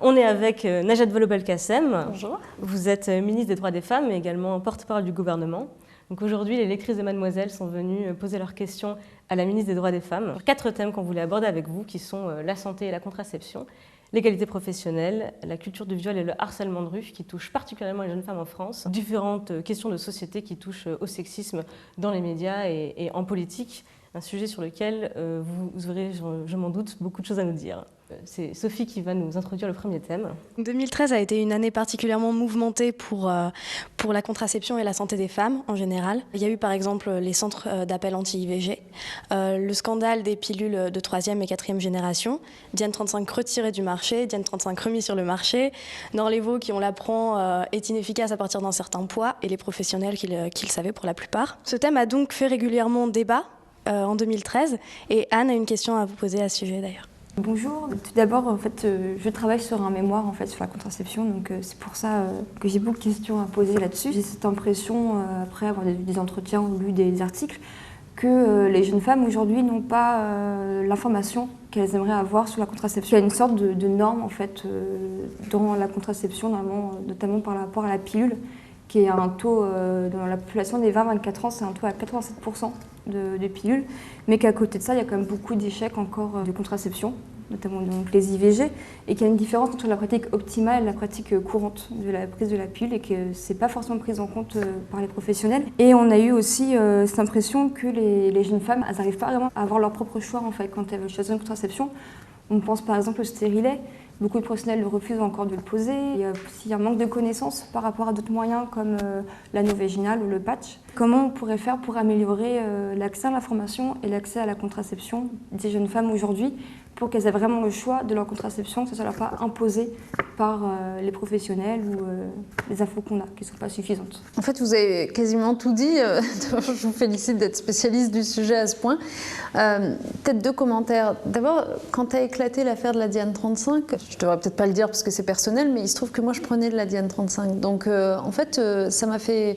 On est avec Najat Vallaud-Belkacem. Bonjour. Vous êtes ministre des Droits des Femmes et également porte-parole du gouvernement. Donc aujourd'hui, les lectrices de Mademoiselle sont venues poser leurs questions à la ministre des Droits des Femmes sur 4 thèmes qu'on voulait aborder avec vous, qui sont la santé et la contraception, l'égalité professionnelle, la culture du viol et le harcèlement de rue, qui touchent particulièrement les jeunes femmes en France, différentes questions de société qui touchent au sexisme dans les médias et en politique, un sujet sur lequel vous aurez, je m'en doute, beaucoup de choses à nous dire. C'est Sophie qui va nous introduire le premier thème. 2013 a été une année particulièrement mouvementée pour la contraception et la santé des femmes en général. Il y a eu par exemple les centres d'appel anti-IVG, le scandale des pilules de 3e et 4e génération, Diane 35 retirée du marché, Diane 35 remis sur le marché, Norlevo qui, on l'apprend, est inefficace à partir d'un certain poids et les professionnels qui le savaient pour la plupart. Ce thème a donc fait régulièrement débat en 2013 et Anne a une question à vous poser à ce sujet d'ailleurs. Bonjour. Tout d'abord, en fait, je travaille sur un mémoire en fait, sur la contraception, donc c'est pour ça que j'ai beaucoup de questions à poser là-dessus. J'ai cette impression, après avoir des entretiens ou lu des articles, que les jeunes femmes aujourd'hui n'ont pas l'information qu'elles aimeraient avoir sur la contraception. Il y a une sorte de norme en fait, dans la contraception, notamment par rapport à la pilule, qui est un taux, dans la population des 20-24 ans, c'est un taux à 87% de pilules, mais qu'à côté de ça, il y a quand même beaucoup d'échecs encore de contraception, notamment donc les IVG, et qu'il y a une différence entre la pratique optimale et la pratique courante de la prise de la pilule, et que c'est pas forcément pris en compte par les professionnels. Et on a eu aussi cette impression que les jeunes femmes, elles n'arrivent pas vraiment à avoir leur propre choix en fait, quand elles veulent choisir une contraception. On pense par exemple au stérilet. Beaucoup de professionnels le refusent encore de le poser. Il y a aussi un manque de connaissances par rapport à d'autres moyens comme l'anneau vaginal ou le patch. Comment on pourrait faire pour améliorer l'accès à l'information et l'accès à la contraception des jeunes femmes aujourd'hui pour qu'elles aient vraiment le choix de leur contraception, que ce ne soit pas imposé par les professionnels ou les infos qu'on a, qui ne sont pas suffisantes. En fait, vous avez quasiment tout dit. Je vous félicite d'être spécialiste du sujet à ce point. Peut-être 2 commentaires. D'abord, quand a éclaté l'affaire de la Diane 35, je ne devrais peut-être pas le dire parce que c'est personnel, mais il se trouve que moi, je prenais de la Diane 35. Donc, en fait, ça m'a fait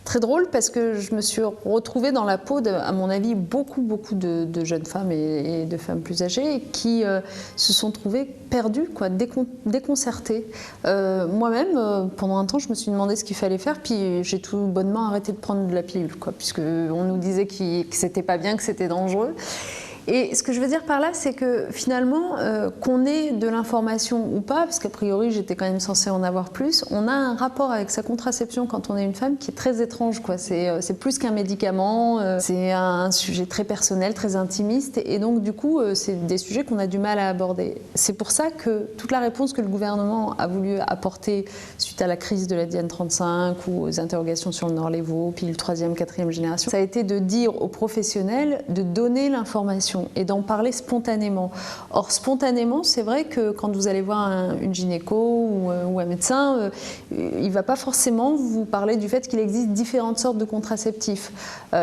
très drôle parce que je me suis retrouvée dans la peau, à mon avis, beaucoup de jeunes femmes et de femmes plus âgées qui se sont trouvées perdues, déconcertées. Moi-même, pendant un temps, je me suis demandé ce qu'il fallait faire, puis j'ai tout bonnement arrêté de prendre de la pilule, puisqu'on nous disait que c'était pas bien, que c'était dangereux. Et ce que je veux dire par là, c'est que finalement, qu'on ait de l'information ou pas, parce qu'a priori j'étais quand même censée en avoir plus, on a un rapport avec sa contraception quand on est une femme qui est très étrange. C'est plus qu'un médicament, c'est un sujet très personnel, très intimiste, et donc du coup, c'est des sujets qu'on a du mal à aborder. C'est pour ça que toute la réponse que le gouvernement a voulu apporter suite à la crise de la Diane 35 ou aux interrogations sur le Norlevo, puis le 3e, 4e génération, ça a été de dire aux professionnels de donner l'information et d'en parler spontanément. Or, spontanément, c'est vrai que quand vous allez voir une gynéco ou un médecin, il ne va pas forcément vous parler du fait qu'il existe différentes sortes de contraceptifs.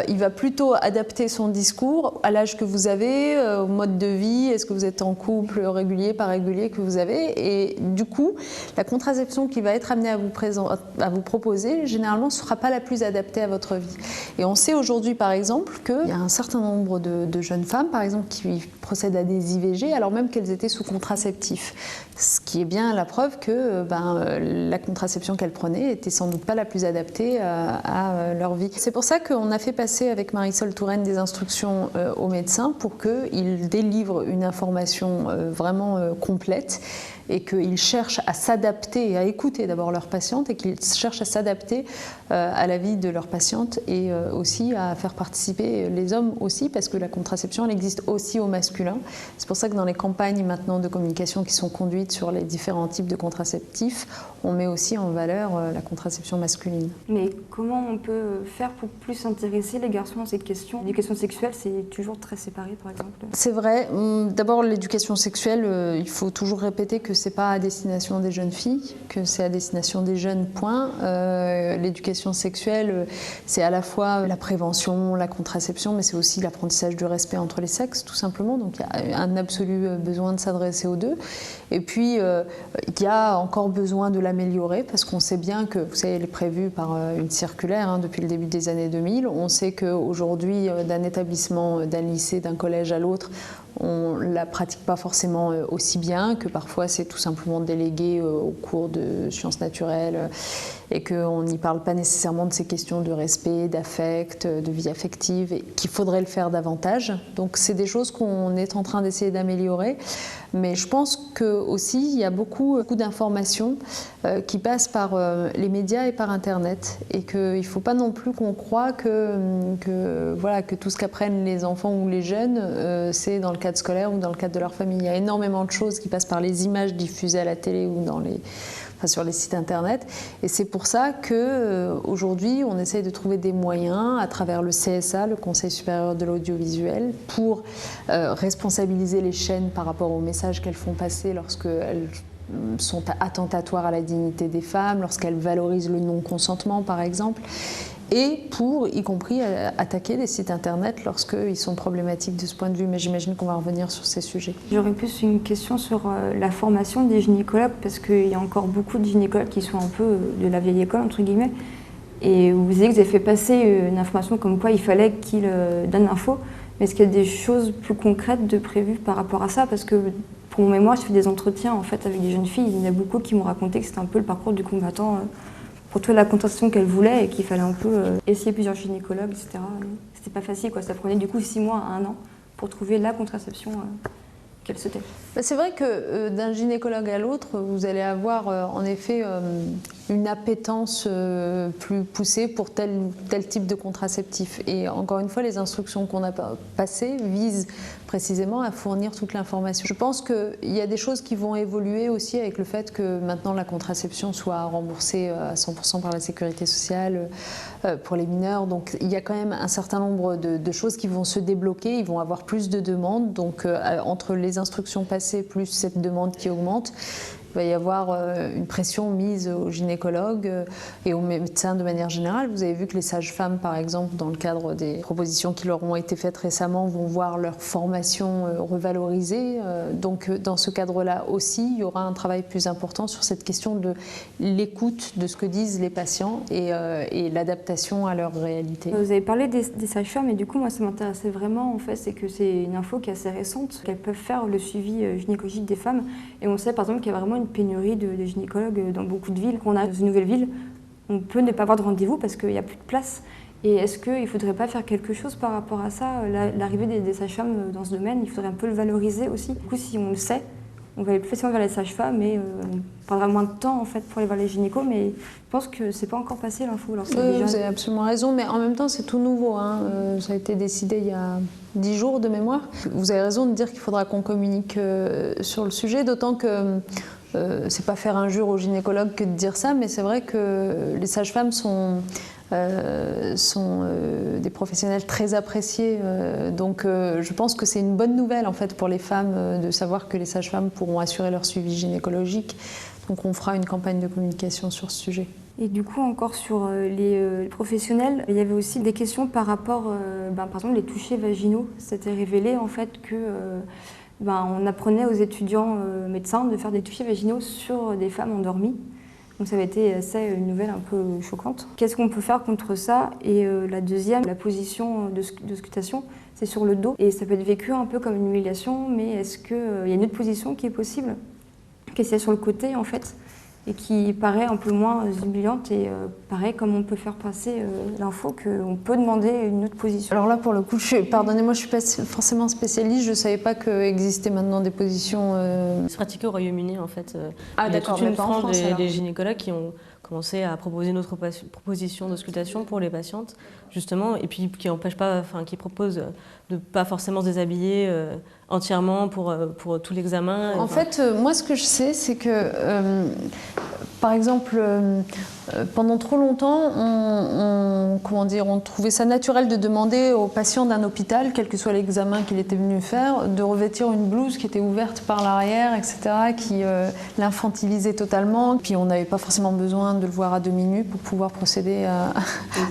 Il va plutôt adapter son discours à l'âge que vous avez, au mode de vie, est-ce que vous êtes en couple régulier, pas régulier que vous avez. Et du coup, la contraception qui va être amenée à vous proposer, généralement, ne sera pas la plus adaptée à votre vie. Et on sait aujourd'hui, par exemple, qu'il y a un certain nombre de jeunes femmes, par exemple, qui procèdent à des IVG alors même qu'elles étaient sous contraceptif. Ce qui est bien la preuve que la contraception qu'elles prenaient était sans doute pas la plus adaptée à leur vie. C'est pour ça qu'on a fait passer avec Marisol Touraine des instructions aux médecins pour qu'ils délivrent une information vraiment complète et qu'ils cherchent à s'adapter et à écouter d'abord leurs patientes et qu'ils cherchent à s'adapter à la vie de leurs patientes et aussi à faire participer les hommes aussi parce que la contraception elle existe aussi au masculin. C'est pour ça que dans les campagnes maintenant de communication qui sont conduites sur les différents types de contraceptifs, on met aussi en valeur la contraception masculine. Mais comment on peut faire pour plus intéresser les garçons à cette question ? L'éducation sexuelle, c'est toujours très séparé par exemple. C'est vrai. D'abord l'éducation sexuelle, il faut toujours répéter que c'est pas à destination des jeunes filles, que c'est à destination des jeunes, point. L'éducation sexuelle, c'est à la fois la prévention, la contraception, mais c'est aussi l'apprentissage du respect entre les sexes, tout simplement. Donc il y a un absolu besoin de s'adresser aux deux. Et puis il y a encore besoin de l'améliorer, parce qu'on sait bien que, vous savez, elle est prévue par une circulaire depuis le début des années 2000. On sait qu'aujourd'hui, d'un établissement, d'un lycée, d'un collège à l'autre, on ne la pratique pas forcément aussi bien, que parfois c'est tout simplement délégué au cours de sciences naturelles et qu'on n'y parle pas nécessairement de ces questions de respect, d'affect, de vie affective, et qu'il faudrait le faire davantage. Donc c'est des choses qu'on est en train d'essayer d'améliorer. Mais je pense qu'aussi, il y a beaucoup d'informations qui passent par les médias et par Internet. Et qu'il ne faut pas non plus qu'on croie que tout ce qu'apprennent les enfants ou les jeunes, c'est dans le cadre scolaire ou dans le cadre de leur famille. Il y a énormément de choses qui passent par les images diffusées à la télé ou sur les sites Internet. Et c'est pour ça qu'aujourd'hui, on essaye de trouver des moyens à travers le CSA, le Conseil supérieur de l'audiovisuel, pour responsabiliser les chaînes par rapport aux messages qu'elles font passer lorsqu'elles sont attentatoires à la dignité des femmes, lorsqu'elles valorisent le non-consentement, par exemple, et pour, y compris, attaquer des sites Internet lorsqu'ils sont problématiques de ce point de vue. Mais j'imagine qu'on va revenir sur ces sujets. J'aurais plus une question sur la formation des gynécologues, parce qu'il y a encore beaucoup de gynécologues qui sont un peu de la vieille école, entre guillemets. Et vous disiez que vous avez fait passer une information comme quoi il fallait qu'ils donnent l'info. Mais est-ce qu'il y a des choses plus concrètes de prévues par rapport à ça? Parce que pour mon mémoire, je fais des entretiens en fait, avec des jeunes filles. Il y en a beaucoup qui m'ont raconté que c'était un peu le parcours du combattant pour trouver la contraception qu'elles voulaient et qu'il fallait un peu essayer plusieurs gynécologues, etc. C'était pas facile, quoi. Ça prenait du coup 6 mois à 1 an pour trouver la contraception qu'elles souhaitaient. C'est vrai que d'un gynécologue à l'autre, vous allez avoir en effet une appétence plus poussée pour tel type de contraceptif. Et encore une fois, les instructions qu'on a passées visent précisément à fournir toute l'information. Je pense qu'il y a des choses qui vont évoluer aussi avec le fait que maintenant la contraception soit remboursée à 100% par la sécurité sociale pour les mineurs. Donc il y a quand même un certain nombre de choses qui vont se débloquer, ils vont avoir plus de demandes. Donc entre les instructions passées plus cette demande qui augmente, il va y avoir une pression mise aux gynécologues et aux médecins de manière générale. Vous avez vu que les sages-femmes, par exemple, dans le cadre des propositions qui leur ont été faites récemment, vont voir leur formation revalorisée. Donc dans ce cadre-là aussi, il y aura un travail plus important sur cette question de l'écoute de ce que disent les patients et l'adaptation à leur réalité. Vous avez parlé des sages-femmes et du coup, moi, ça m'intéressait vraiment, en fait, c'est que c'est une info qui est assez récente, qu'elles peuvent faire le suivi gynécologique des femmes. Et on sait, par exemple, qu'il y a vraiment une pénurie de gynécologues dans beaucoup de villes. Quand on a une nouvelle ville, on peut ne pas avoir de rendez-vous parce qu'il n'y a plus de place. Et est-ce qu'il ne faudrait pas faire quelque chose par rapport à ça? L'arrivée des sages-femmes dans ce domaine, il faudrait un peu le valoriser aussi. Du coup, si on le sait, on va aller plus facilement vers les sages-femmes et on prendra moins de temps en fait, pour aller vers les gynécos. Mais je pense que c'est pas encore passé l'info. Vous avez absolument raison, mais en même temps, c'est tout nouveau. Hein. Ça a été décidé il y a 10 jours de mémoire. Vous avez raison de dire qu'il faudra qu'on communique sur le sujet, d'autant que c'est pas faire injure aux gynécologues que de dire ça, mais c'est vrai que les sages-femmes sont des professionnels très appréciés. Donc je pense que c'est une bonne nouvelle en fait, pour les femmes de savoir que les sages-femmes pourront assurer leur suivi gynécologique. Donc on fera une campagne de communication sur ce sujet. Et du coup, encore sur les professionnels, il y avait aussi des questions par rapport, par exemple, les touchés vaginaux. C'était révélé en fait que on apprenait aux étudiants médecins de faire des touchés vaginaux sur des femmes endormies. Donc ça avait été une nouvelle un peu choquante. Qu'est-ce qu'on peut faire contre ça? Et la deuxième, la position de scutation, c'est sur le dos. Et ça peut être vécu un peu comme une humiliation, mais est-ce qu'il y a une autre position qui est possible, qui est sur le côté en fait, et qui paraît un peu moins humiliante et pareil, comme on peut faire passer l'info qu'on peut demander une autre position. Alors là, pour le coup, pardonnez-moi, je ne suis pas forcément spécialiste, je ne savais pas qu'existaient maintenant des positions... C'est pratiqué au Royaume-Uni, en fait. Ah, il y a d'accord, toute une mais pas en frange France, des gynécologues qui ont commencé à proposer notre proposition d'auscultation pour les patientes, justement, et puis qui n'empêchent pas, qui proposent de ne pas forcément se déshabiller entièrement pour tout l'examen. En fait, moi, ce que je sais, c'est que, par exemple, pendant trop longtemps, on trouvait ça naturel de demander aux patients d'un hôpital, quel que soit l'examen qu'il était venu faire, de revêtir une blouse qui était ouverte par l'arrière, etc., qui l'infantilisait totalement. Puis on n'avait pas forcément besoin de le voir à demi nu pour pouvoir procéder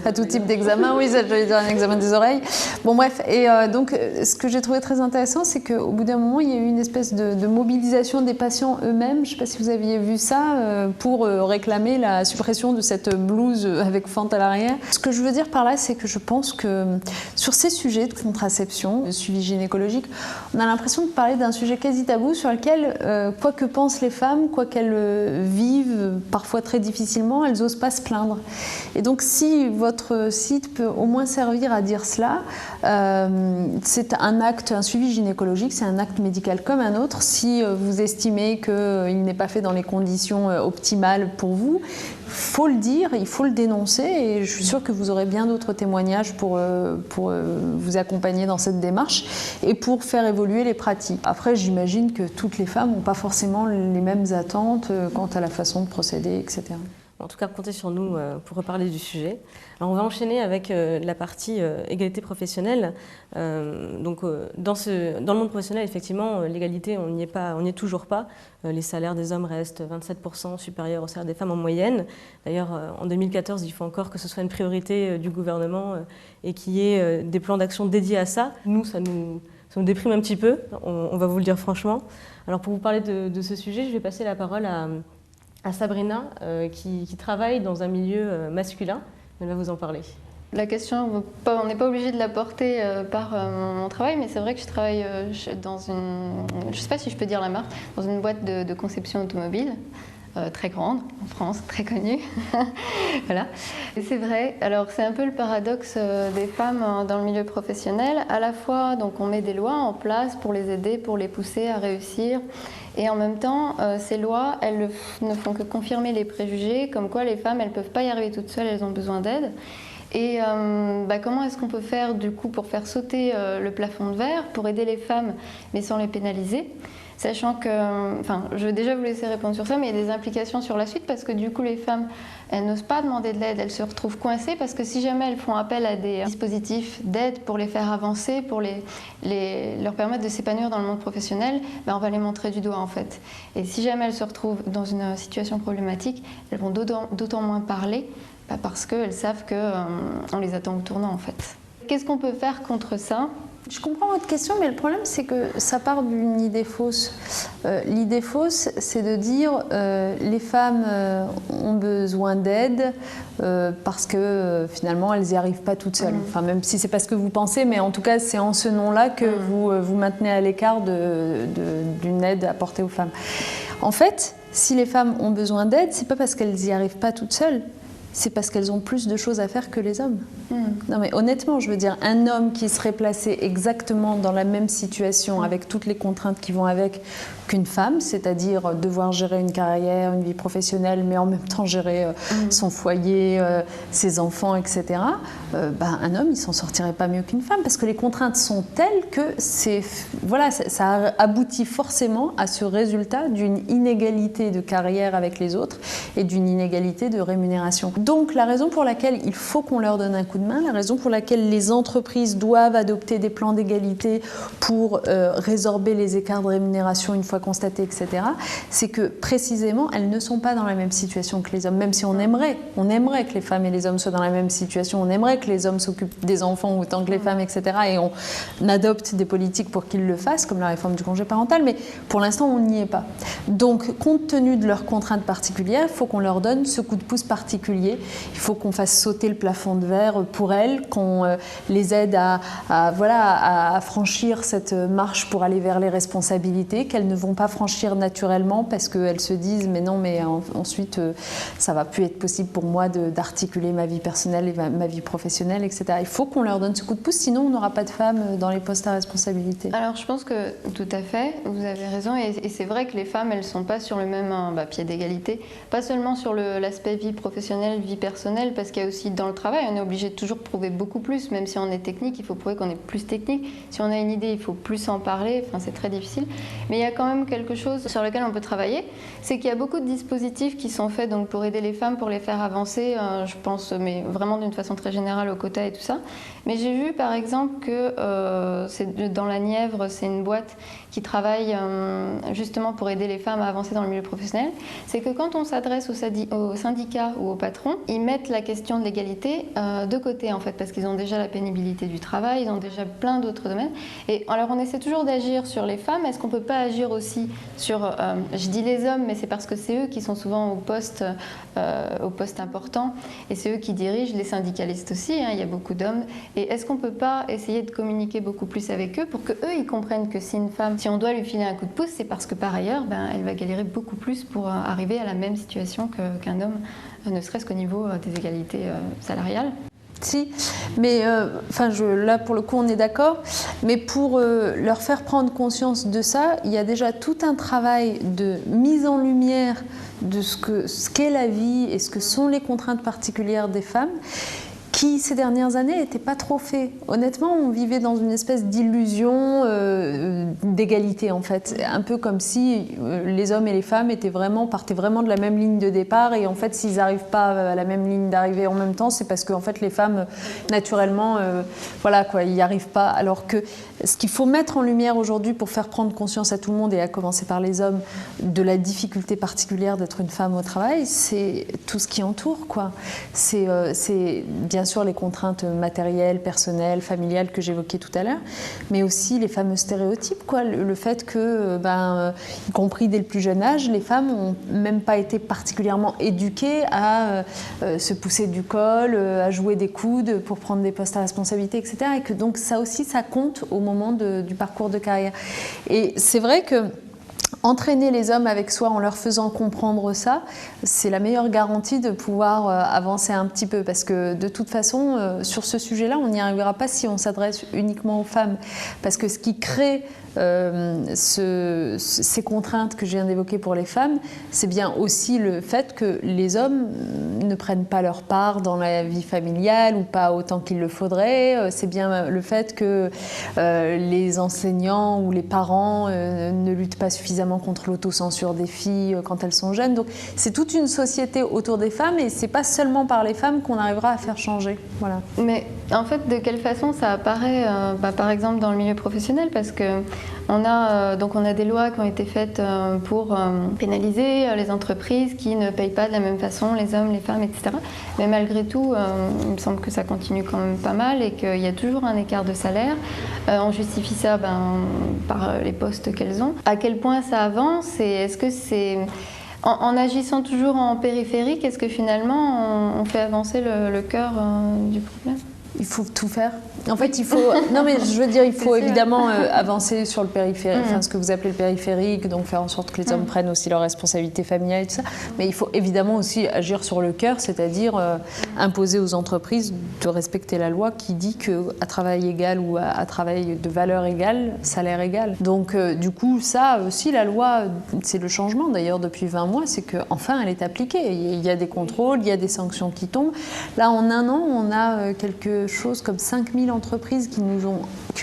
à tout type d'examen. Oui, ça, j'allais dire un examen des oreilles. Bon, bref. Et donc, ce que j'ai trouvé très intéressant, c'est qu'au bout d'un moment, il y a eu une espèce de mobilisation des patients eux-mêmes. Je ne sais pas si vous aviez vu ça, pour réclamer la suppression l'expression de cette blouse avec fente à l'arrière. Ce que je veux dire par là, c'est que je pense que sur ces sujets de contraception, de suivi gynécologique, on a l'impression de parler d'un sujet quasi tabou sur lequel, quoi que pensent les femmes, quoi qu'elles vivent parfois très difficilement, elles n'osent pas se plaindre. Et donc si votre site peut au moins servir à dire cela, c'est un acte, un suivi gynécologique, c'est un acte médical comme un autre. Si vous estimez qu'il n'est pas fait dans les conditions optimales pour vous, il faut le dire, il faut le dénoncer, et je suis sûre que vous aurez bien d'autres témoignages pour vous accompagner dans cette démarche et pour faire évoluer les pratiques. Après, j'imagine que toutes les femmes n'ont pas forcément les mêmes attentes quant à la façon de procéder, etc. En tout cas, comptez sur nous pour reparler du sujet. Alors, on va enchaîner avec la partie égalité professionnelle. Dans le monde professionnel, effectivement, l'égalité, on n'y est toujours pas. Les salaires des hommes restent 27% supérieurs aux salaires des femmes en moyenne. D'ailleurs, en 2014, il faut encore que ce soit une priorité du gouvernement et qu'il y ait des plans d'action dédiés à ça. Nous, ça nous déprime un petit peu, on va vous le dire franchement. Alors, pour vous parler de ce sujet, je vais passer la parole à Sabrina, qui travaille dans un milieu masculin. Elle va vous en parler. La question, on n'est pas obligé de la porter par mon travail, mais c'est vrai que je travaille dans une, je ne sais pas si je peux dire la marque, dans une boîte de conception automobile. Très grande en France, très connue. Voilà. Et c'est vrai, alors c'est un peu le paradoxe des femmes dans le milieu professionnel. À la fois, donc, on met des lois en place pour les aider, pour les pousser à réussir. Et en même temps, ces lois, elles ne font que confirmer les préjugés, comme quoi les femmes, elles ne peuvent pas y arriver toutes seules, elles ont besoin d'aide. Et comment est-ce qu'on peut faire du coup pour faire sauter le plafond de verre, pour aider les femmes, mais sans les pénaliser ? Sachant que, je vais déjà vous laisser répondre sur ça, mais il y a des implications sur la suite parce que du coup les femmes, elles n'osent pas demander de l'aide, elles se retrouvent coincées parce que si jamais elles font appel à des dispositifs d'aide pour les faire avancer, pour leur permettre de s'épanouir dans le monde professionnel, on va les montrer du doigt en fait. Et si jamais elles se retrouvent dans une situation problématique, elles vont d'autant moins parler parce qu'elles savent qu'on les attend au tournant en fait. Qu'est-ce qu'on peut faire contre ça ? Je comprends votre question, mais le problème, c'est que ça part d'une idée fausse. L'idée fausse, c'est de dire les femmes ont besoin d'aide parce que finalement, elles n'y arrivent pas toutes seules. Enfin, même si ce n'est pas ce que vous pensez, mais en tout cas, c'est en ce nom-là que vous maintenez à l'écart d'une aide apportée aux femmes. En fait, si les femmes ont besoin d'aide, ce n'est pas parce qu'elles n'y arrivent pas toutes seules. C'est parce qu'elles ont plus de choses à faire que les hommes. Non mais honnêtement, je veux dire, un homme qui serait placé exactement dans la même situation, avec toutes les contraintes qui vont avec, qu'une femme, c'est-à-dire devoir gérer une carrière, une vie professionnelle, mais en même temps gérer son foyer, ses enfants, etc., un homme, il s'en sortirait pas mieux qu'une femme, parce que les contraintes sont telles que ça aboutit forcément à ce résultat d'une inégalité de carrière avec les autres et d'une inégalité de rémunération. Donc la raison pour laquelle il faut qu'on leur donne un coup de main, la raison pour laquelle les entreprises doivent adopter des plans d'égalité pour résorber les écarts de rémunération une fois constatés, etc., c'est que précisément elles ne sont pas dans la même situation que les hommes, même si on aimerait que les femmes et les hommes soient dans la même situation, on aimerait que les hommes s'occupent des enfants autant que les femmes, etc., et on adopte des politiques pour qu'ils le fassent, comme la réforme du congé parental, mais pour l'instant on n'y est pas. Donc compte tenu de leurs contraintes particulières, il faut qu'on leur donne ce coup de pouce particulier, il faut qu'on fasse sauter le plafond de verre pour elles, qu'on les aide à franchir cette marche pour aller vers les responsabilités qu'elles ne vont pas franchir naturellement parce qu'elles se disent mais non, mais ensuite ça va plus être possible pour moi d'articuler ma vie personnelle et ma vie professionnelle, etc. Il faut qu'on leur donne ce coup de pouce, sinon on n'aura pas de femmes dans les postes à responsabilité. Alors je pense que tout à fait, vous avez raison, et c'est vrai que les femmes, elles ne sont pas sur le même pied d'égalité, pas seulement sur l'aspect vie professionnelle, vie personnelle, parce qu'il y a aussi dans le travail, on est obligé de toujours prouver beaucoup plus, même si on est technique, il faut prouver qu'on est plus technique. Si on a une idée, il faut plus en parler, c'est très difficile. Mais il y a quand même quelque chose sur lequel on peut travailler, c'est qu'il y a beaucoup de dispositifs qui sont faits donc, pour aider les femmes, pour les faire avancer, je pense, mais vraiment d'une façon très générale au quota et tout ça. Mais j'ai vu par exemple que dans la Nièvre, c'est une boîte qui travaille justement pour aider les femmes à avancer dans le milieu professionnel. C'est que quand on s'adresse aux syndicats ou aux patrons, ils mettent la question de l'égalité de côté en fait, parce qu'ils ont déjà la pénibilité du travail, ils ont déjà plein d'autres domaines. Et alors on essaie toujours d'agir sur les femmes, est-ce qu'on ne peut pas agir aussi aussi sur, je dis les hommes, mais c'est parce que c'est eux qui sont souvent au poste important et c'est eux qui dirigent, les syndicalistes aussi, hein, il y a beaucoup d'hommes. Et est-ce qu'on ne peut pas essayer de communiquer beaucoup plus avec eux pour qu'eux, ils comprennent que si une femme, si on doit lui filer un coup de pouce, c'est parce que par ailleurs, elle va galérer beaucoup plus pour arriver à la même situation qu'un homme, ne serait-ce qu'au niveau des égalités salariales. Si, mais là pour le coup on est d'accord, mais pour leur faire prendre conscience de ça, il y a déjà tout un travail de mise en lumière de ce qu'est la vie et ce que sont les contraintes particulières des femmes, qui ces dernières années n'était pas trop fait. Honnêtement, on vivait dans une espèce d'illusion d'égalité en fait, un peu comme si les hommes et les femmes partaient vraiment de la même ligne de départ et en fait s'ils n'arrivent pas à la même ligne d'arrivée en même temps, c'est parce que en fait les femmes naturellement ils n'y arrivent pas. Alors que ce qu'il faut mettre en lumière aujourd'hui pour faire prendre conscience à tout le monde et à commencer par les hommes de la difficulté particulière d'être une femme au travail, c'est tout ce qui entoure quoi. C'est bien sûr les contraintes matérielles, personnelles, familiales que j'évoquais tout à l'heure, mais aussi les fameux stéréotypes, quoi. Le fait que, y compris dès le plus jeune âge, les femmes n'ont même pas été particulièrement éduquées à se pousser du col, à jouer des coudes pour prendre des postes à responsabilité, etc. Et que donc ça aussi, ça compte au moment du parcours de carrière. Et c'est vrai que entraîner les hommes avec soi en leur faisant comprendre ça, c'est la meilleure garantie de pouvoir avancer un petit peu parce que de toute façon, sur ce sujet-là, on n'y arrivera pas si on s'adresse uniquement aux femmes. Parce que ce qui crée ces contraintes que je viens d'évoquer pour les femmes, c'est bien aussi le fait que les hommes ne prennent pas leur part dans la vie familiale ou pas autant qu'il le faudrait. C'est bien le fait que les enseignants ou les parents ne luttent pas suffisamment contre l'autocensure des filles quand elles sont jeunes. Donc c'est toute une société autour des femmes et c'est pas seulement par les femmes qu'on arrivera à faire changer. Voilà. Mais en fait, de quelle façon ça apparaît, par exemple dans le milieu professionnel, parce que on a des lois qui ont été faites pour pénaliser les entreprises qui ne payent pas de la même façon les hommes, les femmes, etc. Mais malgré tout, il me semble que ça continue quand même pas mal et qu'il y a toujours un écart de salaire. On justifie ça par les postes qu'elles ont. À quel point ça avance et est-ce que c'est... En agissant toujours en périphérique, est-ce que finalement on fait avancer le cœur du problème ? Il faut tout faire. En fait, il faut. Non, mais je veux dire, il faut évidemment avancer sur le périphérique, ce que vous appelez le périphérique, donc faire en sorte que les hommes prennent aussi leurs responsabilités familiales et tout ça. Mais il faut évidemment aussi agir sur le cœur, c'est-à-dire imposer aux entreprises de respecter la loi qui dit qu'à travail égal ou à travail de valeur égale, salaire égal. Donc, du coup, ça aussi, la loi, c'est le changement d'ailleurs depuis 20 mois, c'est qu'enfin elle est appliquée. Il y a des contrôles, il y a des sanctions qui tombent. Là, en un an, on a quelque chose comme 5000 entreprises qui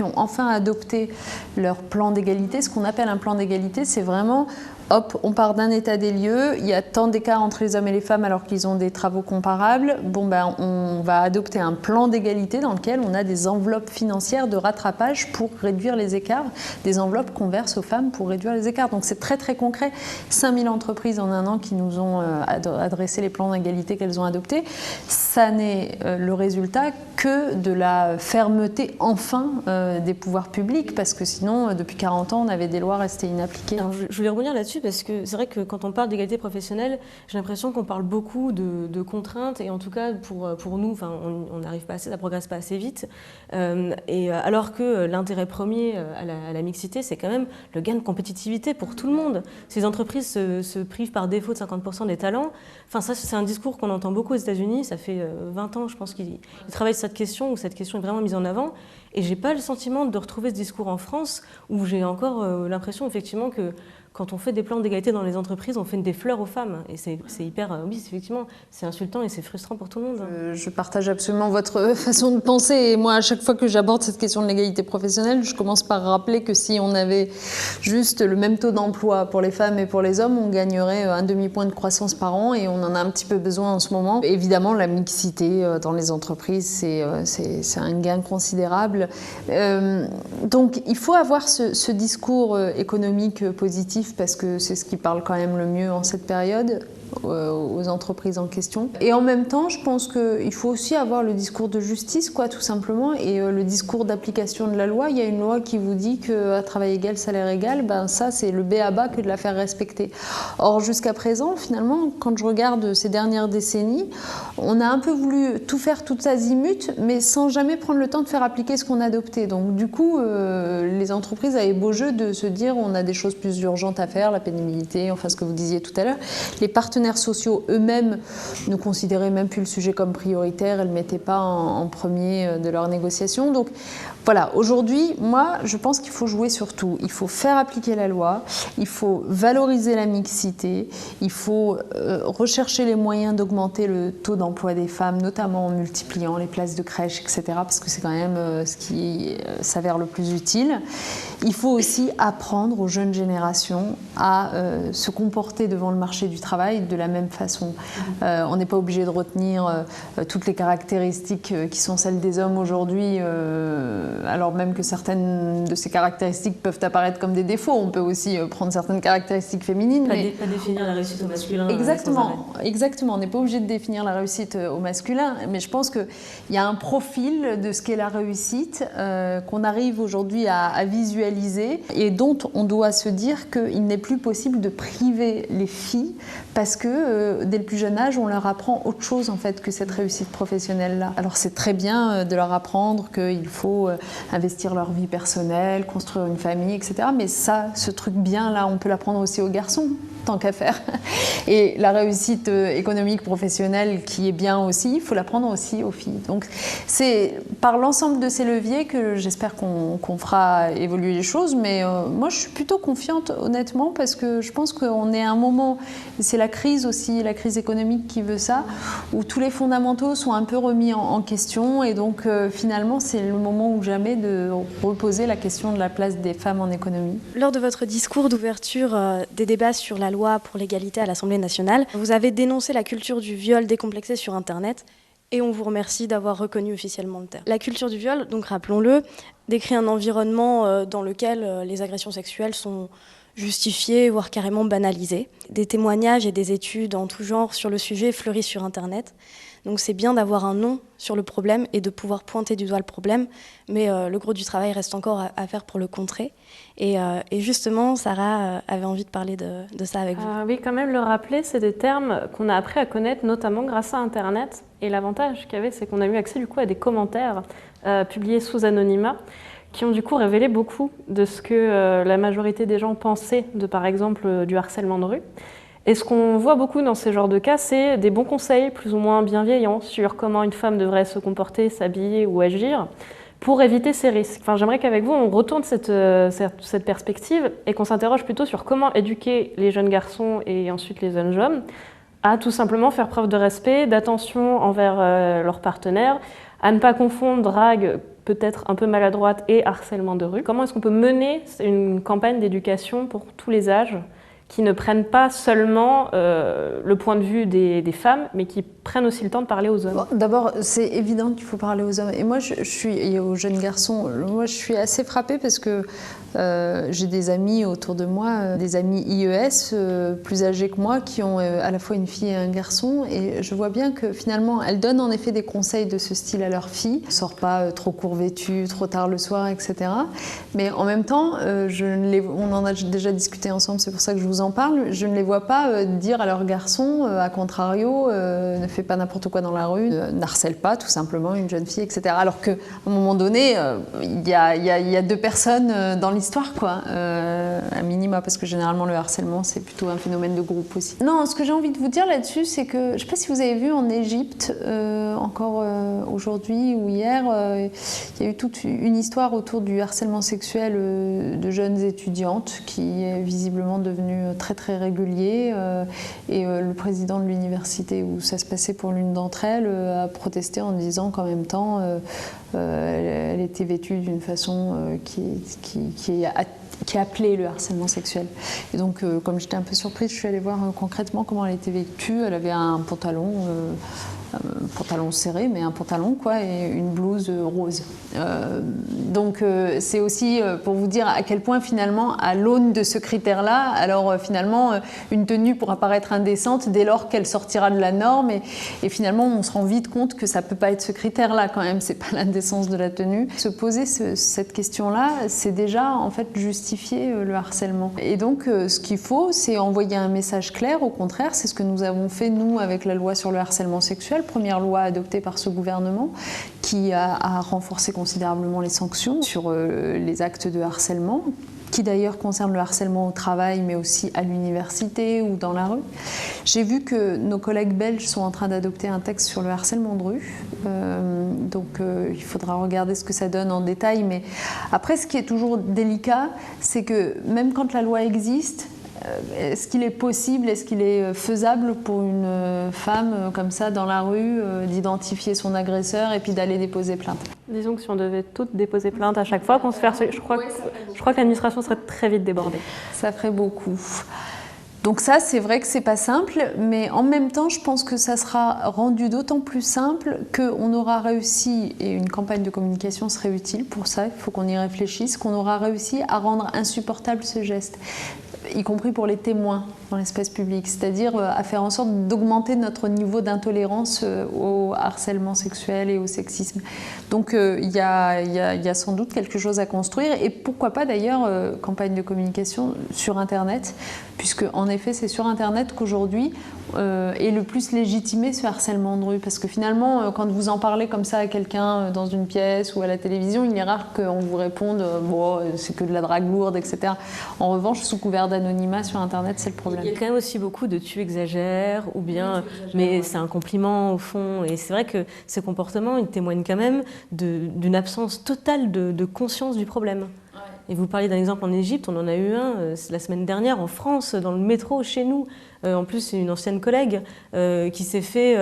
ont enfin adopté leur plan d'égalité. Ce qu'on appelle un plan d'égalité, c'est vraiment hop, on part d'un état des lieux, il y a tant d'écart entre les hommes et les femmes alors qu'ils ont des travaux comparables. On va adopter un plan d'égalité dans lequel on a des enveloppes financières de rattrapage pour réduire les écarts, des enveloppes qu'on verse aux femmes pour réduire les écarts. Donc c'est très très concret. 5000 entreprises en un an qui nous ont adressé les plans d'égalité qu'elles ont adoptés. Ça n'est le résultat que de la fermeté enfin des pouvoirs publics parce que sinon, depuis 40 ans, on avait des lois restées inappliquées. Alors, je voulais revenir là-dessus parce que c'est vrai que quand on parle d'égalité professionnelle, j'ai l'impression qu'on parle beaucoup de contraintes et en tout cas pour nous, on n'arrive pas assez, ça progresse pas assez vite. Alors que l'intérêt premier à la mixité, c'est quand même le gain de compétitivité pour tout le monde. Ces entreprises se privent par défaut de 50% des talents. Enfin, ça, c'est un discours qu'on entend beaucoup aux États-Unis. Ça fait 20 ans, je pense, qu'ils travaillent sur cette question où cette question est vraiment mise en avant. Et j'ai pas le sentiment de retrouver ce discours en France où j'ai encore l'impression effectivement que quand on fait des plans d'égalité dans les entreprises, on fait des fleurs aux femmes. Et c'est hyper... oui, effectivement, c'est insultant et c'est frustrant pour tout le monde. Je partage absolument votre façon de penser. Et moi, à chaque fois que j'aborde cette question de l'égalité professionnelle, je commence par rappeler que si on avait juste le même taux d'emploi pour les femmes et pour les hommes, on gagnerait un demi-point de croissance par an et on en a un petit peu besoin en ce moment. Évidemment, la mixité dans les entreprises, c'est un gain considérable. Donc, il faut avoir ce discours économique positif positif parce que c'est ce qui parle quand même le mieux en cette période aux entreprises en question. Et en même temps, je pense qu'il faut aussi avoir le discours de justice, quoi, tout simplement, et le discours d'application de la loi. Il y a une loi qui vous dit qu'à travail égal, salaire égal, ben ça, c'est le b.a.-ba que de la faire respecter. Or, jusqu'à présent, finalement, quand je regarde ces dernières décennies, on a un peu voulu tout faire tout azimut, mais sans jamais prendre le temps de faire appliquer ce qu'on a adopté. Donc, du coup, les entreprises avaient beau jeu de se dire on a des choses plus urgentes à faire, la pénibilité, enfin ce que vous disiez tout à l'heure. Les partenaires sociaux eux-mêmes ne considéraient même plus le sujet comme prioritaire, ils ne le mettaient pas en premier de leurs négociations. Donc voilà, aujourd'hui, moi, je pense qu'il faut jouer sur tout. Il faut faire appliquer la loi, il faut valoriser la mixité, il faut rechercher les moyens d'augmenter le taux d'emploi des femmes, notamment en multipliant les places de crèche, etc., parce que c'est quand même ce qui s'avère le plus utile. Il faut aussi apprendre aux jeunes générations à se comporter devant le marché du travail de la même façon. On n'est pas obligé de retenir toutes les caractéristiques qui sont celles des hommes aujourd'hui, alors même que certaines de ces caractéristiques peuvent apparaître comme des défauts. On peut aussi prendre certaines caractéristiques féminines. Pas définir la réussite au masculin. Exactement. On n'est pas obligé de définir la réussite au masculin, mais je pense qu'il y a un profil de ce qu'est la réussite qu'on arrive aujourd'hui à visualiser et dont on doit se dire qu'il n'est plus possible de priver les filles parce que dès le plus jeune âge, on leur apprend autre chose en fait que cette réussite professionnelle-là. Alors c'est très bien de leur apprendre qu'il faut investir leur vie personnelle, construire une famille, etc. Mais ça, ce truc bien-là, on peut l'apprendre aussi aux garçons, tant qu'à faire. Et la réussite économique, professionnelle, qui est bien aussi, il faut l'apprendre aussi aux filles. Donc c'est par l'ensemble de ces leviers que j'espère qu'on fera évoluer les choses. Mais moi, je suis plutôt confiante, honnêtement, parce que je pense qu'on est à un moment, et c'est la crise aussi, la crise économique qui veut ça, où tous les fondamentaux sont un peu remis en question. Et donc, finalement, c'est le moment ou jamais de reposer la question de la place des femmes en économie. Lors de votre discours d'ouverture des débats sur la loi pour l'égalité à l'Assemblée nationale, vous avez dénoncé la culture du viol décomplexé sur Internet et on vous remercie d'avoir reconnu officiellement le terme. La culture du viol, donc rappelons-le, décrit un environnement dans lequel les agressions sexuelles sont justifiées, voire carrément banalisées. Des témoignages et des études en tout genre sur le sujet fleurissent sur Internet. Donc c'est bien d'avoir un nom sur le problème et de pouvoir pointer du doigt le problème, mais le gros du travail reste encore à faire pour le contrer. Et justement, Sarah avait envie de parler de ça avec vous. Oui, quand même le rappeler, c'est des termes qu'on a appris à connaître, notamment grâce à Internet. Et l'avantage qu'il y avait, c'est qu'on a eu accès du coup à des commentaires publiés sous anonymat, qui ont du coup révélé beaucoup de ce que la majorité des gens pensaient de, par exemple, du harcèlement de rue. Et ce qu'on voit beaucoup dans ces genres de cas, c'est des bons conseils plus ou moins bienveillants sur comment une femme devrait se comporter, s'habiller ou agir pour éviter ces risques. Enfin, j'aimerais qu'avec vous, on retourne cette perspective et qu'on s'interroge plutôt sur comment éduquer les jeunes garçons et ensuite les jeunes hommes à tout simplement faire preuve de respect, d'attention envers leurs partenaires, à ne pas confondre drague peut-être un peu maladroite et harcèlement de rue. Comment est-ce qu'on peut mener une campagne d'éducation pour tous les âges qui ne prennent pas seulement le point de vue des femmes, mais qui prennent aussi le temps de parler aux hommes. Bon, d'abord, c'est évident qu'il faut parler aux hommes. Et moi, et aux jeunes garçons, moi, je suis assez frappée parce que j'ai des amis autour de moi, des amis IES plus âgés que moi, qui ont à la fois une fille et un garçon. Et je vois bien que finalement, elles donnent en effet des conseils de ce style à leurs filles. Ne sort pas trop court vêtue, trop tard le soir, etc. Mais en même temps, on en a déjà discuté ensemble, c'est pour ça que je vous en parle. Je ne les vois pas dire à leurs garçons, à contrario, ne fais pas n'importe quoi dans la rue, n'harcèle pas tout simplement une jeune fille, etc. Alors qu'à un moment donné, il y a deux personnes dans l'histoire, quoi, à minima, parce que généralement le harcèlement c'est plutôt un phénomène de groupe aussi. Non, ce que j'ai envie de vous dire là-dessus, c'est que je ne sais pas si vous avez vu en Égypte, encore aujourd'hui ou hier, il y a eu toute une histoire autour du harcèlement sexuel de jeunes étudiantes qui est visiblement devenu très très régulier et le président de l'université où ça se passait pour l'une d'entre elles a protesté en disant qu'en même temps elle était vêtue d'une façon qui qui appelait le harcèlement sexuel. Et donc, comme j'étais un peu surprise, je suis allée voir concrètement comment elle était vécue. Elle avait un pantalon serré, mais un pantalon quoi, et une blouse rose. Donc c'est aussi pour vous dire à quel point finalement, à l'aune de ce critère-là, alors finalement une tenue pourra paraître indécente dès lors qu'elle sortira de la norme, et finalement on se rend vite compte que ça peut pas être ce critère-là quand même, c'est pas l'indécence de la tenue. Se poser cette question-là, c'est déjà en fait justifier le harcèlement. Et donc ce qu'il faut, c'est envoyer un message clair. Au contraire, c'est ce que nous avons fait nous avec la loi sur le harcèlement sexuel, première loi adoptée par ce gouvernement qui a renforcé considérablement les sanctions sur les actes de harcèlement, qui d'ailleurs concerne le harcèlement au travail, mais aussi à l'université ou dans la rue. J'ai vu que nos collègues belges sont en train d'adopter un texte sur le harcèlement de rue, donc il faudra regarder ce que ça donne en détail. Mais après, ce qui est toujours délicat, c'est que même quand la loi existe, est-ce qu'il est possible, est-ce qu'il est faisable pour une femme comme ça dans la rue d'identifier son agresseur et puis d'aller déposer plainte? Disons que si on devait toutes déposer plainte à chaque fois qu'on se fait harceler, je crois que l'administration serait très vite débordée. Ça ferait beaucoup. Donc ça, c'est vrai que c'est pas simple, mais en même temps, je pense que ça sera rendu d'autant plus simple qu'on aura réussi, et une campagne de communication serait utile pour ça, il faut qu'on y réfléchisse, qu'on aura réussi à rendre insupportable ce geste, y compris pour les témoins dans l'espace public, c'est-à-dire à faire en sorte d'augmenter notre niveau d'intolérance au harcèlement sexuel et au sexisme. Donc il y a sans doute quelque chose à construire, et pourquoi pas d'ailleurs campagne de communication sur Internet, puisque en effet c'est sur Internet qu'aujourd'hui est le plus légitimé ce harcèlement de rue, parce que finalement quand vous en parlez comme ça à quelqu'un dans une pièce ou à la télévision, il est rare qu'on vous réponde bon, c'est que de la drague lourde, etc. En revanche, sous couvert d'anonymat sur Internet, c'est le problème. Il y a quand même aussi beaucoup de tu exagères, ou bien mais c'est un compliment au fond, et c'est vrai que ces comportements ils témoignent quand même d'une absence totale de conscience du problème. Et vous parliez d'un exemple en Égypte, on en a eu un la semaine dernière en France, dans le métro chez nous. En plus, c'est une ancienne collègue qui s'est fait,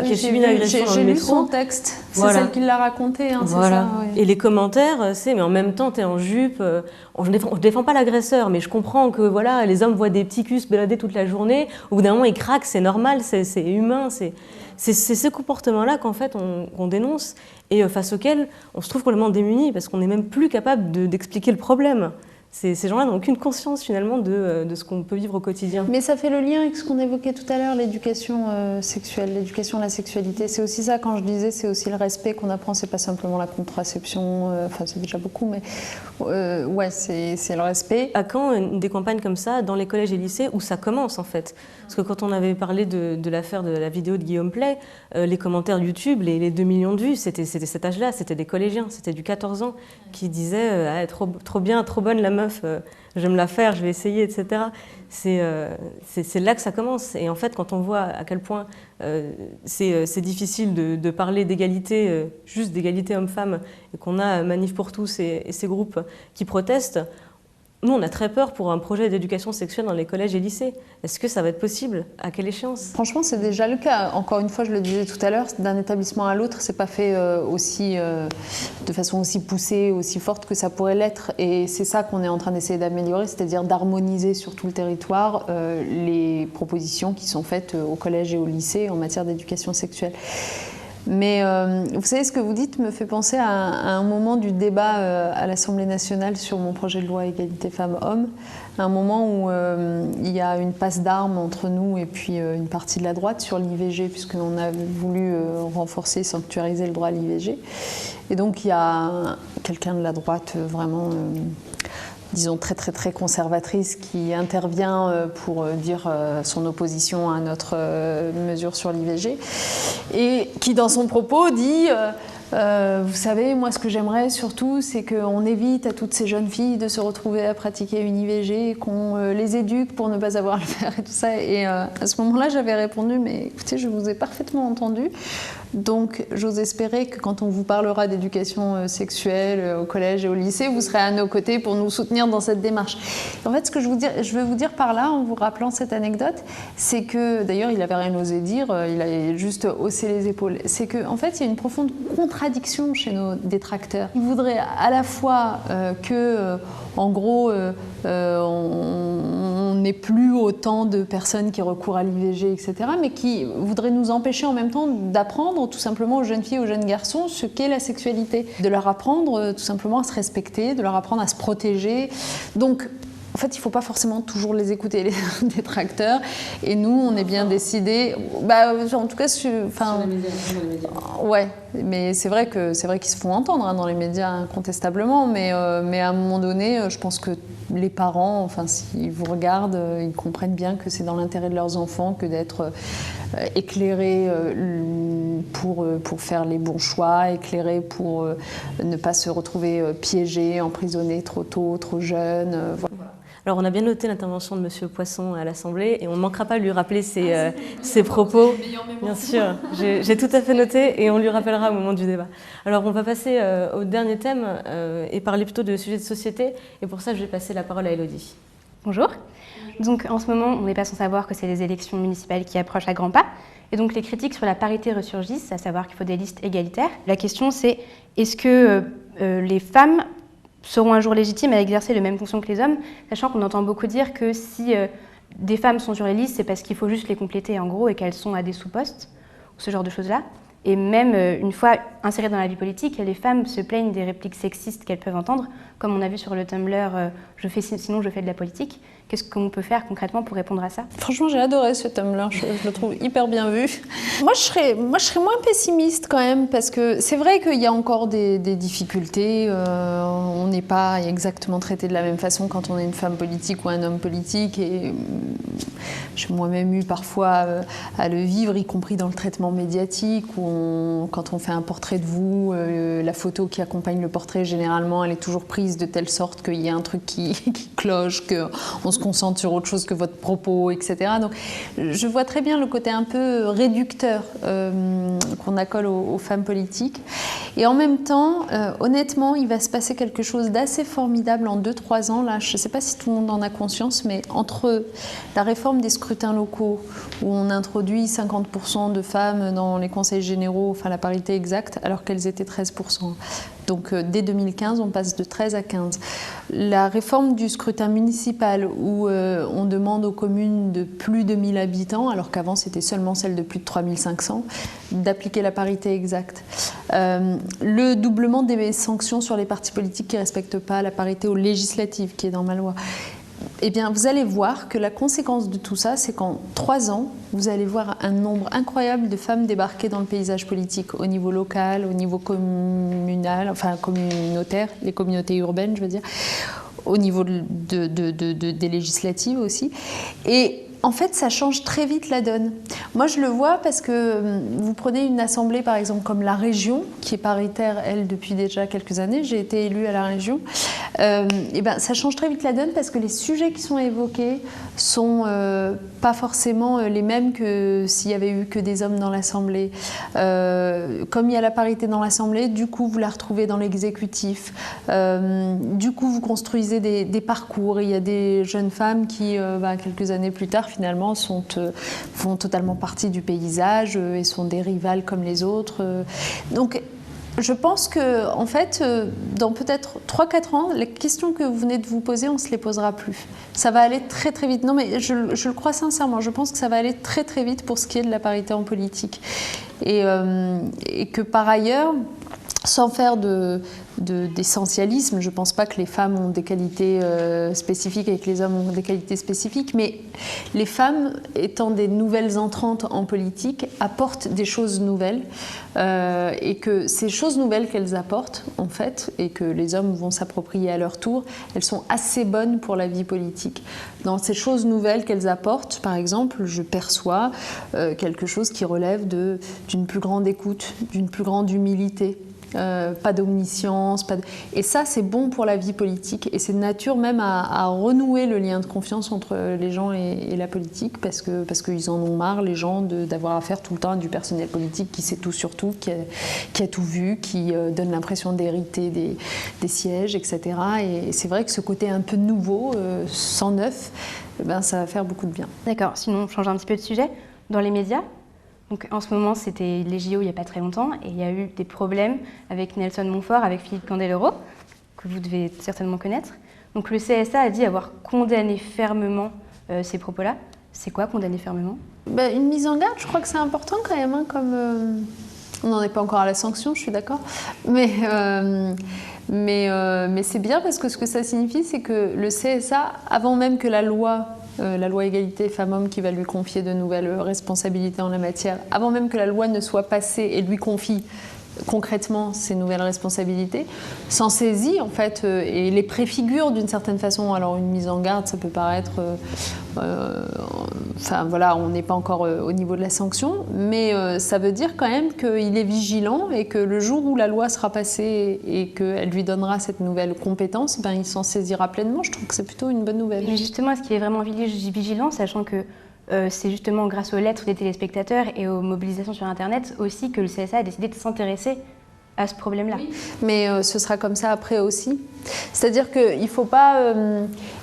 qui a subi une agression dans le métro. J'ai lu son texte, c'est voilà. Celle qui l'a raconté, hein, voilà. C'est ça. Oui. Et les commentaires, c'est mais en même temps, t'es en jupe. Je défends pas l'agresseur, mais je comprends que voilà, les hommes voient des petits culs se balader toute la journée. Au bout d'un moment, ils craquent, c'est normal, c'est humain, c'est ce comportement-là qu'en fait on dénonce et face auquel on se trouve complètement démunis parce qu'on n'est même plus capable d'expliquer le problème. Ces gens-là n'ont aucune conscience finalement de ce qu'on peut vivre au quotidien. Mais ça fait le lien avec ce qu'on évoquait tout à l'heure, l'éducation sexuelle, l'éducation à la sexualité. C'est aussi ça, quand je disais, c'est aussi le respect qu'on apprend, c'est pas simplement la contraception, enfin c'est déjà beaucoup, mais ouais, c'est le respect. À quand des campagnes comme ça dans les collèges et lycées où ça commence en fait? Parce que quand on avait parlé de l'affaire de la vidéo de Guillaume Pley, les commentaires YouTube, les 2 millions de vues, c'était cet âge-là, c'était des collégiens, c'était du 14 ans qui disaient ah, trop bien, trop bonne la meuf, je vais me la faire, je vais essayer, etc. C'est là que ça commence. Et en fait, quand on voit à quel point c'est difficile de parler d'égalité, juste d'égalité homme-femme, et qu'on a Manif pour tous et ces groupes qui protestent, nous, on a très peur pour un projet d'éducation sexuelle dans les collèges et lycées. Est-ce que ça va être possible? À quelle échéance? Franchement, c'est déjà le cas. Encore une fois, je le disais tout à l'heure, d'un établissement à l'autre, c'est pas fait de façon aussi poussée, aussi forte que ça pourrait l'être. Et c'est ça qu'on est en train d'essayer d'améliorer, c'est-à-dire d'harmoniser sur tout le territoire les propositions qui sont faites au collège et au lycée en matière d'éducation sexuelle. Mais vous savez, ce que vous dites me fait penser à un moment du débat à l'Assemblée nationale sur mon projet de loi égalité femmes-hommes, un moment où il y a une passe d'armes entre nous et puis une partie de la droite sur l'IVG, puisqu'on a voulu renforcer, sanctuariser le droit à l'IVG. Et donc il y a quelqu'un de la droite vraiment... disons très très très conservatrice qui intervient pour dire son opposition à notre mesure sur l'IVG et qui dans son propos dit vous savez, moi ce que j'aimerais surtout c'est qu'on évite à toutes ces jeunes filles de se retrouver à pratiquer une IVG, qu'on les éduque pour ne pas avoir à le faire et tout ça. Et à ce moment-là j'avais répondu mais écoutez, je vous ai parfaitement entendu, Donc j'ose espérer que quand on vous parlera d'éducation sexuelle au collège et au lycée, vous serez à nos côtés pour nous soutenir dans cette démarche. En fait, ce que je veux vous dire par là, en vous rappelant cette anecdote, c'est que, d'ailleurs il n'avait rien osé dire, il a juste haussé les épaules, c'est qu'en fait il y a une profonde contradiction chez nos détracteurs. Ils voudraient à la fois en gros, on n'ait plus autant de personnes qui recourent à l'IVG, etc., mais qui voudraient nous empêcher en même temps d'apprendre tout simplement aux jeunes filles et aux jeunes garçons ce qu'est la sexualité, de leur apprendre tout simplement à se respecter, de leur apprendre à se protéger. Donc, en fait, il ne faut pas forcément toujours les écouter, les détracteurs. Et nous, on est bien décidés. En tout cas, sur les médias. Ouais, mais c'est vrai qu'ils se font entendre dans les médias incontestablement. Mais à un moment donné, je pense que les parents, s'ils vous regardent, ils comprennent bien que c'est dans l'intérêt de leurs enfants que d'être éclairés pour faire les bons choix, éclairés pour ne pas se retrouver piégés, emprisonnés trop tôt, trop jeunes. Voilà. Alors on a bien noté l'intervention de M. Poisson à l'Assemblée et on ne manquera pas de lui rappeler ses propos. Bien sûr, j'ai tout à fait noté et on lui rappellera au moment du débat. Alors on va passer au dernier thème et parler plutôt de sujets de société, et pour ça je vais passer la parole à Élodie. Bonjour. Donc en ce moment on n'est pas sans savoir que c'est les élections municipales qui approchent à grands pas, et donc les critiques sur la parité ressurgissent, à savoir qu'il faut des listes égalitaires. La question c'est, est-ce que les femmes seront un jour légitimes à exercer les mêmes fonctions que les hommes, sachant qu'on entend beaucoup dire que si des femmes sont sur les listes, c'est parce qu'il faut juste les compléter en gros et qu'elles sont à des sous-postes, ou ce genre de choses-là. Et même une fois insérées dans la vie politique, les femmes se plaignent des répliques sexistes qu'elles peuvent entendre, comme on a vu sur le Tumblr sinon je fais de la politique. Qu'est-ce qu'on peut faire concrètement pour répondre à ça? Franchement, j'ai adoré ce Tumblr, je le trouve hyper bien vu. Moi, je serais moins pessimiste quand même, parce que c'est vrai qu'il y a encore des difficultés. On n'est pas exactement traité de la même façon quand on est une femme politique ou un homme politique. Et j'ai moi-même eu parfois à le vivre, y compris dans le traitement médiatique, où quand on fait un portrait de vous, la photo qui accompagne le portrait, généralement, elle est toujours prise de telle sorte qu'il y a un truc qui cloche, qu'on se concentre sur autre chose que votre propos, etc. Donc, je vois très bien le côté un peu réducteur qu'on accole aux femmes politiques. Et en même temps, honnêtement, il va se passer quelque chose d'assez formidable en 2-3 ans. Là, je ne sais pas si tout le monde en a conscience, mais entre la réforme des scrutins locaux, où on introduit 50% de femmes dans les conseils généraux, enfin la parité exacte, alors qu'elles étaient 13%. Donc dès 2015, on passe de 13 à 15. La réforme du scrutin municipal, où on demande aux communes de plus de 1000 habitants, alors qu'avant c'était seulement celles de plus de 3500, d'appliquer la parité exacte. Le doublement des sanctions sur les partis politiques qui ne respectent pas la parité aux législatives, qui est dans ma loi. Eh bien, vous allez voir que la conséquence de tout ça, c'est qu'en 3 ans, vous allez voir un nombre incroyable de femmes débarquer dans le paysage politique, au niveau local, au niveau communal, enfin communautaire, les communautés urbaines, je veux dire, au niveau des législatives aussi. Et en fait, ça change très vite la donne. Moi, je le vois parce que vous prenez une assemblée, par exemple, comme la région, qui est paritaire, elle, depuis déjà quelques années. J'ai été élue à la région. Et ben, ça change très vite la donne parce que les sujets qui sont évoqués sont pas forcément les mêmes que s'il y avait eu que des hommes dans l'assemblée. Comme il y a la parité dans l'assemblée, du coup, vous la retrouvez dans l'exécutif. Du coup, vous construisez des parcours. Il y a des jeunes femmes qui, quelques années plus tard, finalement, font totalement partie du paysage et sont des rivales comme les autres. Donc, je pense que, en fait, dans peut-être 3-4 ans, les questions que vous venez de vous poser, on ne se les posera plus. Ça va aller très très vite. Non, mais je le crois sincèrement. Je pense que ça va aller très très vite pour ce qui est de la parité en politique. Et que par ailleurs, sans faire d'essentialisme, je ne pense pas que les femmes ont des qualités spécifiques et que les hommes ont des qualités spécifiques, mais les femmes, étant des nouvelles entrantes en politique, apportent des choses nouvelles et que ces choses nouvelles qu'elles apportent, en fait, et que les hommes vont s'approprier à leur tour, elles sont assez bonnes pour la vie politique. Dans ces choses nouvelles qu'elles apportent, par exemple, je perçois quelque chose qui relève d'une plus grande écoute, d'une plus grande humilité. pas d'omniscience. Et ça, c'est bon pour la vie politique. Et c'est de nature même à renouer le lien de confiance entre les gens et la politique, parce qu'ils en ont marre, les gens, d'avoir affaire tout le temps à du personnel politique qui sait tout sur tout, qui a tout vu, qui donne l'impression d'hériter des sièges, etc. Et c'est vrai que ce côté un peu nouveau, sans neuf, ça va faire beaucoup de bien. D'accord, sinon on change un petit peu de sujet. Dans les médias, donc en ce moment c'était les JO il n'y a pas très longtemps, et il y a eu des problèmes avec Nelson Montfort, avec Philippe Candeloro, que vous devez certainement connaître. Donc le CSA a dit avoir condamné fermement ces propos-là. C'est quoi condamner fermement ? Une mise en garde, je crois que c'est important quand même, comme... on n'en est pas encore à la sanction, je suis d'accord, mais c'est bien parce que ce que ça signifie, c'est que le CSA, avant même que la loi égalité femmes-hommes qui va lui confier de nouvelles responsabilités en la matière, avant même que la loi ne soit passée et lui confie concrètement ces nouvelles responsabilités, s'en saisit en fait et les préfigure d'une certaine façon. Alors une mise en garde, ça peut paraître... on n'est pas encore au niveau de la sanction, mais ça veut dire quand même qu'il est vigilant et que le jour où la loi sera passée et qu'elle lui donnera cette nouvelle compétence, il s'en saisira pleinement. Je trouve que c'est plutôt une bonne nouvelle. Mais justement, est-ce qu'il est vraiment vigilant, sachant que c'est justement grâce aux lettres des téléspectateurs et aux mobilisations sur Internet aussi que le CSA a décidé de s'intéresser à ce problème-là. Oui, mais ce sera comme ça après aussi. C'est-à-dire qu'il ne faut pas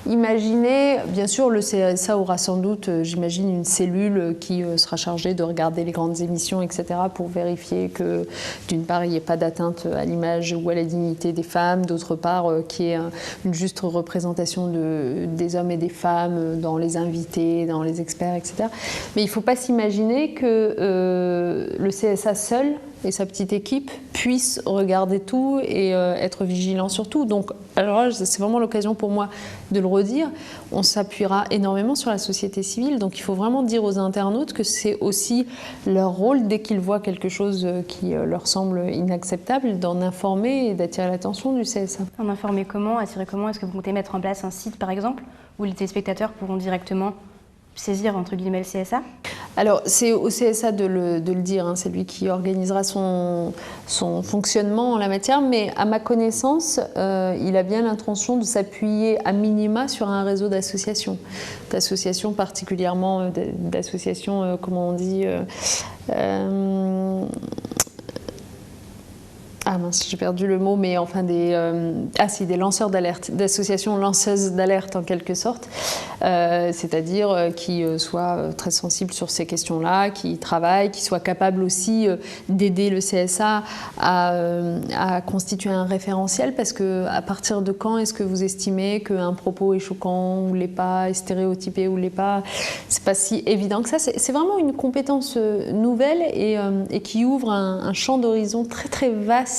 imaginer, bien sûr le CSA aura sans doute, j'imagine, une cellule qui sera chargée de regarder les grandes émissions, etc. pour vérifier que d'une part il n'y ait pas d'atteinte à l'image ou à la dignité des femmes, d'autre part qu'il y ait une juste représentation des hommes et des femmes dans les invités, dans les experts, etc. Mais il ne faut pas s'imaginer que le CSA seul et sa petite équipe puissent regarder tout et être vigilants sur tout. Donc, alors là, c'est vraiment l'occasion pour moi de le redire. On s'appuiera énormément sur la société civile. Donc, il faut vraiment dire aux internautes que c'est aussi leur rôle, dès qu'ils voient quelque chose qui leur semble inacceptable, d'en informer et d'attirer l'attention du CSA. En informer comment, attirer comment ? Est-ce que vous comptez mettre en place un site, par exemple, où les téléspectateurs pourront directement saisir, entre guillemets, le CSA ? Alors, c'est au CSA de le dire, c'est lui qui organisera son fonctionnement en la matière, mais à ma connaissance, il a bien l'intention de s'appuyer à minima sur un réseau d'associations particulièrement d'associations, comment on dit, ah mince, j'ai perdu le mot, mais enfin des lanceurs d'alerte, d'associations lanceuses d'alerte en quelque sorte, c'est-à-dire qui soient très sensibles sur ces questions-là, qui travaillent, qui soient capables aussi d'aider le CSA à constituer un référentiel, parce que à partir de quand est-ce que vous estimez qu'un propos est choquant ou l'est pas, est stéréotypé ou l'est pas, c'est pas si évident que ça. C'est vraiment une compétence nouvelle et qui ouvre un champ d'horizon très très vaste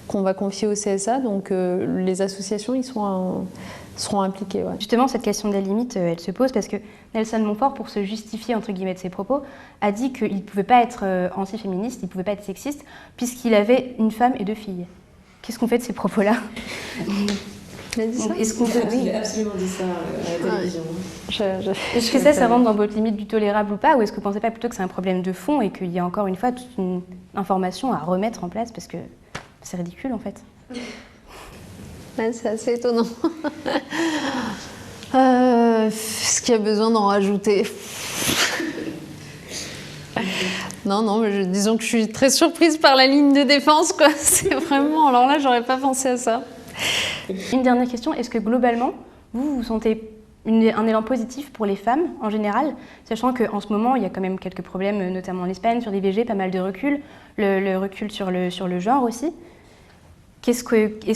qu'on va confier au CSA, donc les associations seront impliquées. Ouais. Justement, cette question des limites, elle se pose parce que Nelson Montfort, pour se justifier entre guillemets de ses propos, a dit qu'il ne pouvait pas être antiféministe, il ne pouvait pas être sexiste, puisqu'il avait une femme et 2 filles. Qu'est-ce qu'on fait de ces propos-là ? Il a dit ça ? Est-ce qu'on peut... Il a absolument dit ça à la télévision. Est-ce que ça rentre dans votre limite du tolérable ou pas, ou est-ce que vous ne pensez pas plutôt que c'est un problème de fond et qu'il y a encore une fois toute une information à remettre en place, parce que c'est ridicule en fait. Ouais, c'est assez étonnant. Est-ce qu'il y a besoin d'en rajouter ? Non, mais disons que je suis très surprise par la ligne de défense, quoi. C'est vraiment... Alors là, j'aurais pas pensé à ça. Une dernière question, est-ce que globalement, vous sentez un élan positif pour les femmes en général, sachant qu'en ce moment, il y a quand même quelques problèmes, notamment en Espagne, sur l'IVG, pas mal de recul, le recul sur le genre aussi. Est-ce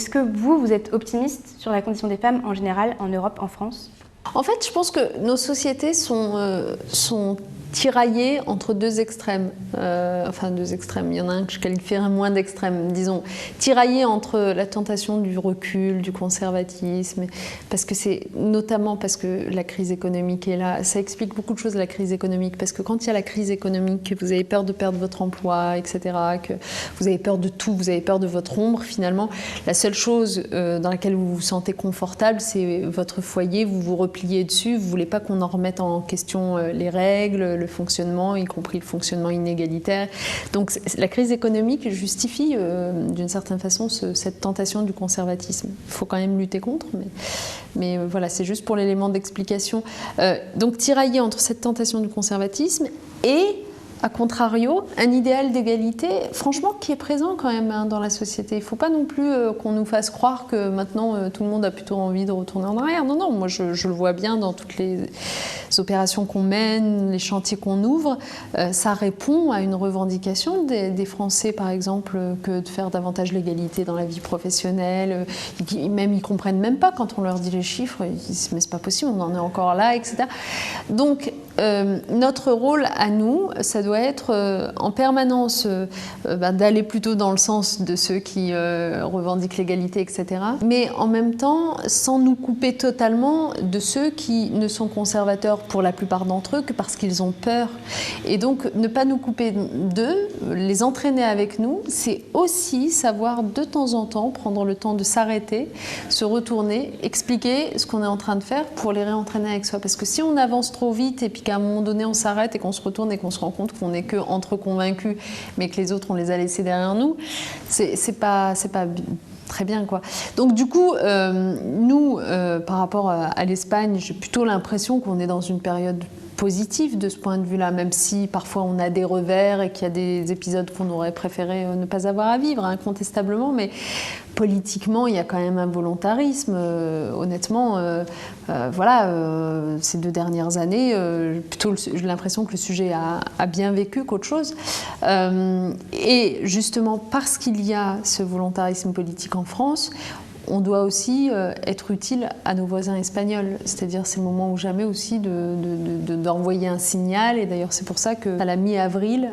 que vous êtes optimiste sur la condition des femmes en général, en Europe, en France ? En fait, je pense que nos sociétés sont tiraillées entre 2 extrêmes. Enfin, 2 extrêmes. Il y en a un que je qualifierais moins d'extrême, disons. Tiraillées entre la tentation du recul, du conservatisme, parce que c'est notamment parce que la crise économique est là. Ça explique beaucoup de choses, la crise économique, parce que quand il y a la crise économique, que vous avez peur de perdre votre emploi, etc., que vous avez peur de tout, vous avez peur de votre ombre, finalement, la seule chose dans laquelle vous vous sentez confortable, c'est votre foyer, vous vous repliez dessus, vous ne voulez pas qu'on en remette en question les règles, le fonctionnement, y compris le fonctionnement inégalitaire. Donc la crise économique justifie d'une certaine façon cette tentation du conservatisme. Il faut quand même lutter contre, mais voilà, c'est juste pour l'élément d'explication. Donc tirailler entre cette tentation du conservatisme et, à contrario, un idéal d'égalité, franchement, qui est présent quand même dans la société. Il ne faut pas non plus qu'on nous fasse croire que maintenant tout le monde a plutôt envie de retourner en arrière. Non, moi je le vois bien dans toutes les opérations qu'on mène, les chantiers qu'on ouvre. Ça répond à une revendication des Français, par exemple, que de faire davantage l'égalité dans la vie professionnelle. Même ils ne comprennent même pas quand on leur dit les chiffres. Ils disent mais c'est pas possible, on en est encore là, etc. Donc notre rôle à nous, ça doit être en permanence d'aller plutôt dans le sens de ceux qui revendiquent l'égalité, etc. Mais en même temps, sans nous couper totalement de ceux qui ne sont conservateurs pour la plupart d'entre eux que parce qu'ils ont peur. Et donc, ne pas nous couper d'eux, les entraîner avec nous, c'est aussi savoir de temps en temps prendre le temps de s'arrêter, se retourner, expliquer ce qu'on est en train de faire pour les réentraîner avec soi. Parce que si on avance trop vite et puis qu'à un moment donné on s'arrête et qu'on se retourne et qu'on se rend compte qu'on n'est que entre convaincus mais que les autres on les a laissés derrière nous, c'est pas très bien, quoi. Donc du coup, nous, par rapport à l'Espagne, j'ai plutôt l'impression qu'on est dans une période positive de ce point de vue-là, même si parfois on a des revers et qu'il y a des épisodes qu'on aurait préféré ne pas avoir à vivre, incontestablement, mais politiquement, il y a quand même un volontarisme. Honnêtement, ces 2 dernières années, plutôt j'ai l'impression que le sujet a bien vécu qu'autre chose. Et justement, parce qu'il y a ce volontarisme politique en France, on doit aussi être utile à nos voisins espagnols. C'est-à-dire, c'est le moment ou jamais aussi d'envoyer un signal. Et d'ailleurs, c'est pour ça qu'à la mi-avril,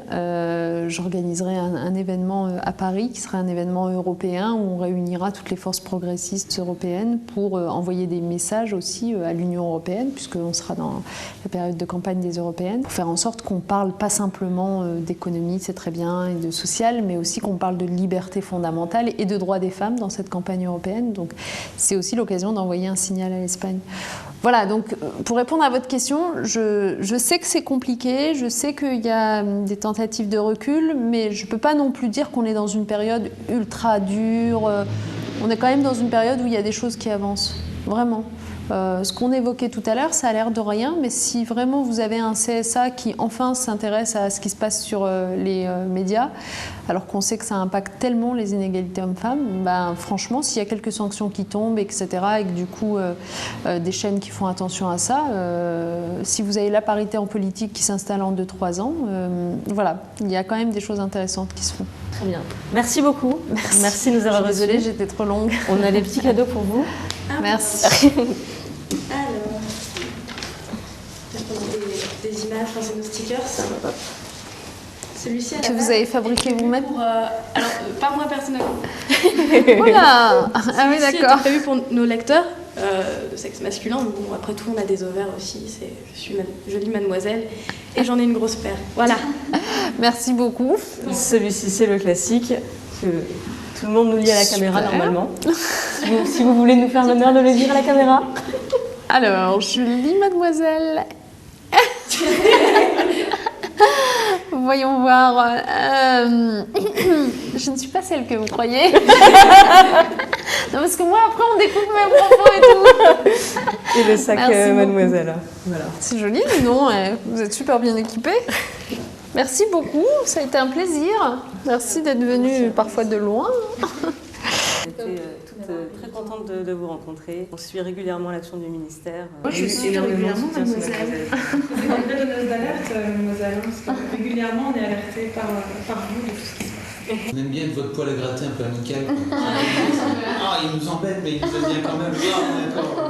j'organiserai un événement à Paris, qui sera un événement européen, où on réunira toutes les forces progressistes européennes pour envoyer des messages aussi à l'Union européenne, puisqu'on sera dans la période de campagne des européennes, pour faire en sorte qu'on parle pas simplement d'économie, c'est très bien, et de social, mais aussi qu'on parle de liberté fondamentale et de droits des femmes dans cette campagne européenne. Donc c'est aussi l'occasion d'envoyer un signal à l'Espagne. Voilà, donc pour répondre à votre question, je sais que c'est compliqué, je sais qu'il y a des tentatives de recul, mais je ne peux pas non plus dire qu'on est dans une période ultra dure. On est quand même dans une période où il y a des choses qui avancent, vraiment. Ce qu'on évoquait tout à l'heure, ça a l'air de rien, mais si vraiment vous avez un CSA qui enfin s'intéresse à ce qui se passe sur les médias, alors qu'on sait que ça impacte tellement les inégalités hommes-femmes, franchement, s'il y a quelques sanctions qui tombent, etc., et que du coup, des chaînes qui font attention à ça, si vous avez la parité en politique qui s'installe en 2-3 ans, voilà, il y a quand même des choses intéressantes qui se font. Très bien. Merci beaucoup. Merci de nous avoir reçus. Désolée, j'étais trop longue. On a des petits cadeaux pour vous. Merci. Alors, des images, c'est nos stickers. Celui-ci, que vous avez fabriqué vous-même alors, pas moi personnellement. Voilà. Ah oui, d'accord. C'est prévu pour nos lecteurs de sexe masculin. Mais bon, après tout, on a des ovaires aussi. Je suis une jolie mademoiselle et j'en ai une grosse paire. Voilà. Merci beaucoup. Celui-ci, c'est le classique. Tout le monde nous lit à la caméra normalement. Si vous voulez nous faire l'honneur de le lire à la caméra. Alors, je lis mademoiselle. Voyons voir. Je ne suis pas celle que vous croyez. Non, parce que moi, après, on découvre mes propos et tout. Et le sac mademoiselle. Voilà. C'est joli, mais non, vous êtes super bien équipés. Merci beaucoup, ça a été un plaisir. Merci d'être venu parfois de loin. J'étais toute très contente de vous rencontrer. On suit régulièrement l'action du ministère. Moi, je suis régulièrement, mademoiselle. C'est une belle donneuse d'alerte, mademoiselle, parce que régulièrement, on est alerté par vous de tout ce qui se passe. On aime bien votre poil à gratter un peu amical. Ah, il nous embête, mais il nous aime bien quand même. Ah, d'accord.